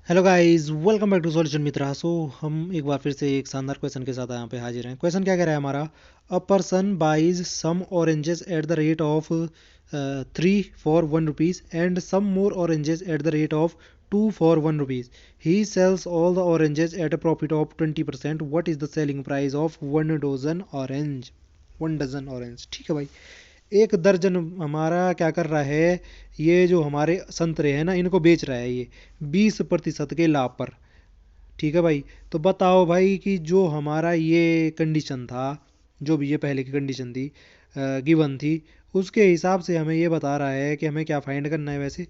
Hello guys, welcome back to solution Mitra. हम एक बार फिर से एक शानदार क्वेश्चन के साथ यहाँ पे हाजिर हैं। क्वेश्चन क्या कह रहा है हमारा? A person buys some oranges at the rate of 3 for 1 rupees and some more oranges at the rate of 2 for 1 rupees. He sells all the oranges at a profit of 20%. What is the selling price of 1 dozen orange? 1 dozen orange, ठीक है भाई। एक दर्जन हमारा क्या कर रहा है, ये जो हमारे संतरे हैं ना, इनको बेच रहा है ये 20% के लाभ पर। ठीक है भाई। तो बताओ भाई कि जो हमारा ये कंडीशन था, जो भी ये पहले की कंडीशन थी, गिवन थी, उसके हिसाब से हमें ये बता रहा है कि हमें क्या फाइंड करना है वैसे।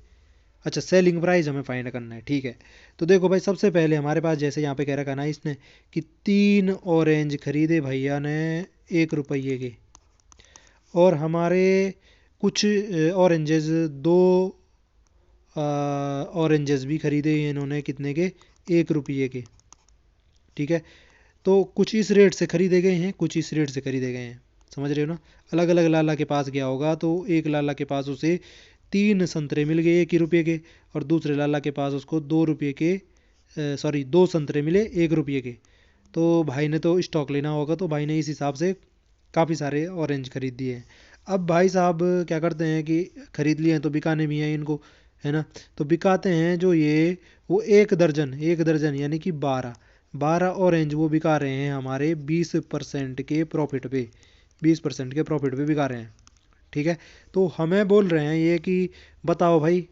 अच्छा, सेलिंग प्राइस हमें फाइंड करना है, ठीक है। तो देखो भाई, सबसे पहले हमारे पास जैसे यहाँ पे कह रखा ना इसने कि 3 ऑरेंज खरीदे भैया ने 1 रुपये के, और हमारे कुछ ऑरेंजेस, दो ऑरेंजेस भी खरीदे हैं इन्होंने, कितने के? 1 रुपये के। ठीक है। तो कुछ इस रेट से खरीदे गए हैं, कुछ इस रेट से खरीदे गए हैं, समझ रहे हो ना। अलग अलग लाला के पास गया होगा, तो एक लाला के पास उसे 3 संतरे मिल गए 1 ही रुपये के, और दूसरे लाला के पास उसको 2 रुपये के, सॉरी 2 संतरे मिले 1 रुपये के। तो भाई ने तो स्टॉक लेना होगा, तो भाई ने इस हिसाब से काफ़ी सारे ऑरेंज खरीद दिए हैं। अब भाई साहब क्या करते हैं कि खरीद लिए हैं तो बिकाने भी हैं इनको, है ना। तो बिकाते हैं जो ये, वो 1 दर्जन, 1 दर्जन यानी कि 12 ऑरेंज वो बिका रहे हैं हमारे 20% के प्रॉफिट पे, 20% के प्रॉफिट पे बिका रहे हैं। ठीक है। तो हमें बोल रहे हैं ये कि बताओ भाई,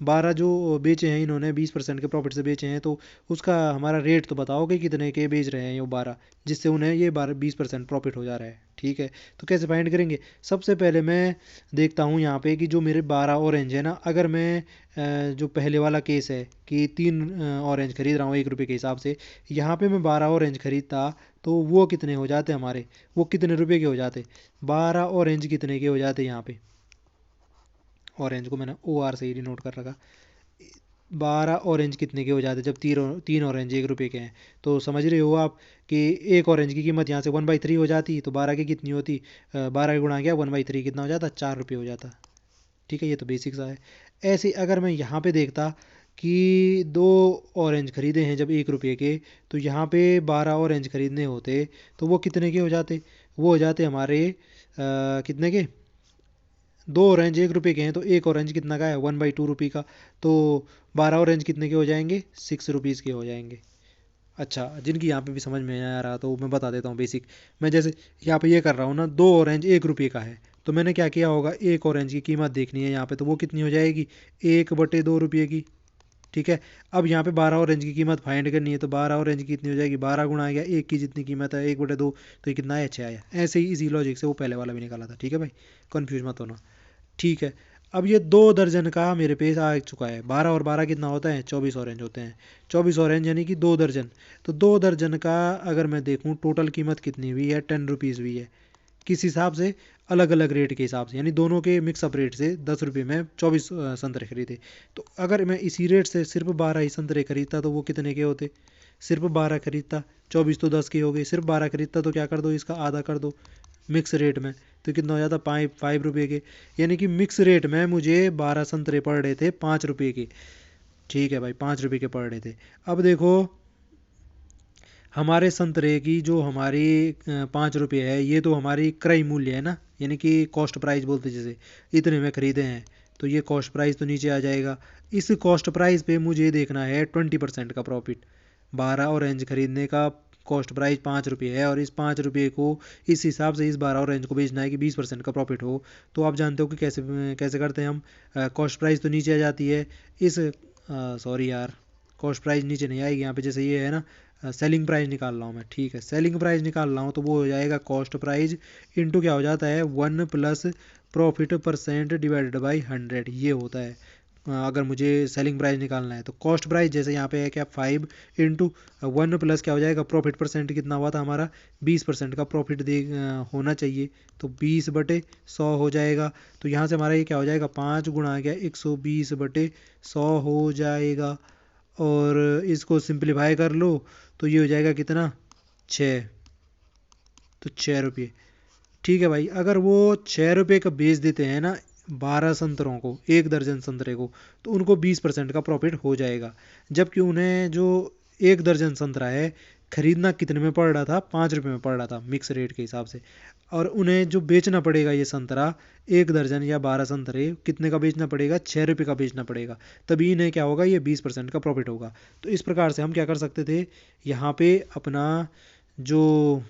12 जो बेचे हैं इन्होंने 20% के प्रॉफिट से बेचे हैं, तो उसका हमारा रेट तो बताओ कि कितने के बेच रहे हैं ये 12, जिससे उन्हें ये 20% प्रॉफिट हो जा रहा है। ठीक है। तो कैसे फाइंड करेंगे? सबसे पहले मैं देखता हूँ यहाँ पे कि जो मेरे 12 ऑरेंज है ना, अगर मैं जो पहले वाला केस है कि 3 ऑरेंज खरीद रहा हूँ 1 रुपये के हिसाब से, यहाँ पे मैं 12 ऑरेंज खरीदता, तो वो कितने हो जाते हमारे, वो कितने रुपए के हो जाते? 12 ऑरेंज कितने के हो जाते यहाँ पे? ऑरेंज को मैंने OR से ही नोट कर रखा। 12 ऑरेंज कितने के हो जाते जब 3 ऑरेंज 1 रुपये के हैं? तो समझ रहे हो आप कि एक ऑरेंज की कीमत यहाँ से 1/3 हो जाती, तो 12 की कितनी होती? 12 गुणा गया 1/3 कितना हो जाता? 4 रुपये हो जाता। ठीक है, ये तो बेसिक सा है। ऐसे अगर मैं यहाँ पे देखता कि 2 ऑरेंज खरीदे हैं जब 1 रुपये के, तो यहाँ पे 12 ऑरेंज खरीदने होते, तो वो कितने के हो जाते? वो हो जाते हमारे कितने के? 2 ऑरेंज 1 रुपये के हैं, तो एक ऑरेंज कितना का है? 1/2 रुपये का। तो 12 ऑरेंज कितने के हो जाएंगे? 6 रुपीज़ के हो जाएंगे। अच्छा, जिनकी यहाँ पे भी समझ में आ रहा तो मैं बता देता हूँ बेसिक। मैं जैसे यहाँ पे ये कर रहा हूँ ना, 2 ऑरेंज 1 रुपये का है, तो मैंने क्या किया होगा, एक ऑरेंज की कीमत देखनी है यहाँ पे, तो वो कितनी हो जाएगी? 1/2 रुपये की। ठीक है। अब यहाँ पे 12 ऑरेंज की कीमत फाइंड करनी है, तो 12 ऑरेंज की कितनी हो जाएगी? 12 गुणा आ गया एक की जितनी कीमत है 1/2, तो ये कितना है? 6 आया। ऐसे ही इसी लॉजिक से वो पहले वाला भी निकाला था। ठीक है भाई, कन्फ्यूज मत होना। ठीक है। अब ये 2 दर्जन का मेरे पेज आ चुका है। 12 और 12 कितना होता है? 24 ऑरेंज होते हैं। 24 ऑरेंज यानी कि 2 दर्जन। तो 2 दर्जन का अगर मैं देखूँ टोटल कीमत कितनी हुई है? 10 रुपीज़ हुई है। किस हिसाब से? अलग अलग रेट के हिसाब से, यानी दोनों के मिक्सअप रेट से 10 रुपये में 24 संतरे खरीदे। तो अगर मैं इसी रेट से सिर्फ 12 ही संतरे खरीदता, तो वो कितने के होते? सिर्फ 12 खरीदता, 24 तो 10 के हो गए। सिर्फ 12 खरीदता तो क्या कर दो, इसका आधा कर दो मिक्स रेट में, तो कितना हो जाता? 5 रुपये के। यानी कि मिक्स रेट में मुझे 12 संतरे पड़ रहे थे 5 रुपये के। ठीक है भाई, 5 रुपये के पड़ रहे थे। अब देखो, हमारे संतरे की जो हमारी 5 रुपये है, ये तो हमारी क्रय मूल्य है ना, यानी कि कॉस्ट प्राइस बोलते जैसे, इतने में खरीदे हैं, तो ये कॉस्ट प्राइस तो नीचे आ जाएगा। इस कॉस्ट प्राइस पे मुझे देखना है 20% का प्रॉफिट। 12 ऑरेंज खरीदने का कॉस्ट प्राइस 5 रुपये है, और इस 5 रुपये को इस हिसाब से इस 12 ऑरेंज को बेचना है कि 20% का प्रॉफिट हो। तो आप जानते हो कि कैसे कैसे करते हैं हम। कॉस्ट प्राइस तो नीचे आ जाती है इस, सॉरी यार, कॉस्ट प्राइस नीचे नहीं आएगी यहाँ पे, जैसे ये है ना, सेलिंग प्राइस निकाल रहा हूँ मैं। ठीक है, सेलिंग प्राइस निकाल रहा हूँ, तो वो हो जाएगा कॉस्ट प्राइस इंटू क्या हो जाता है? 1 + प्रॉफिट परसेंट डिवाइडेड बाई 100, ये होता है। अगर मुझे सेलिंग प्राइस निकालना है, तो कॉस्ट प्राइस जैसे यहाँ पे है क्या, 5 इंटू 1 प्लस क्या हो जाएगा, प्रॉफिट परसेंट कितना हुआ था हमारा? 20% का प्रॉफिट होना चाहिए, तो 20/100 हो जाएगा। तो यहाँ से हमारा ये क्या हो जाएगा? 5 गुणा आ गया 120/100 हो जाएगा। और इसको सिंप्लीफाई कर लो, तो ये हो जाएगा कितना? 6। तो 6 रुपये। ठीक है भाई, अगर वो 6 रुपये का बेच देते हैं ना 12 संतरों को, 1 दर्जन संतरे को, तो उनको 20% का प्रॉफिट हो जाएगा। जबकि उन्हें जो 1 दर्जन संतरा है खरीदना कितने में पड़ रहा था, 5 रुपये में पड़ रहा था मिक्स रेट के हिसाब से, और उन्हें जो बेचना पड़ेगा ये संतरा 1 दर्जन या 12 संतरे कितने का बेचना पड़ेगा, 6 रुपये का बेचना पड़ेगा। तभी इन्हें क्या होगा, ये 20% का प्रॉफिट होगा। तो इस प्रकार से हम क्या कर सकते थे, यहाँ पे अपना जो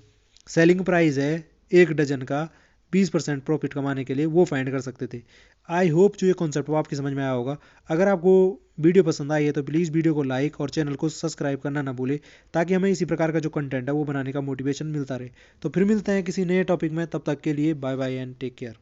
सेलिंग प्राइस है 1 डजन का 20% प्रॉफिट कमाने के लिए वो फाइंड कर सकते थे। आई होप जो ये कॉन्सेप्ट वो आपकी समझ में आया होगा। अगर आपको वीडियो पसंद आई है तो प्लीज़ वीडियो को लाइक और चैनल को सब्सक्राइब करना ना भूले, ताकि हमें इसी प्रकार का जो कंटेंट है वो बनाने का मोटिवेशन मिलता रहे। तो फिर मिलते हैं किसी नए टॉपिक में, तब तक के लिए bye bye and take care.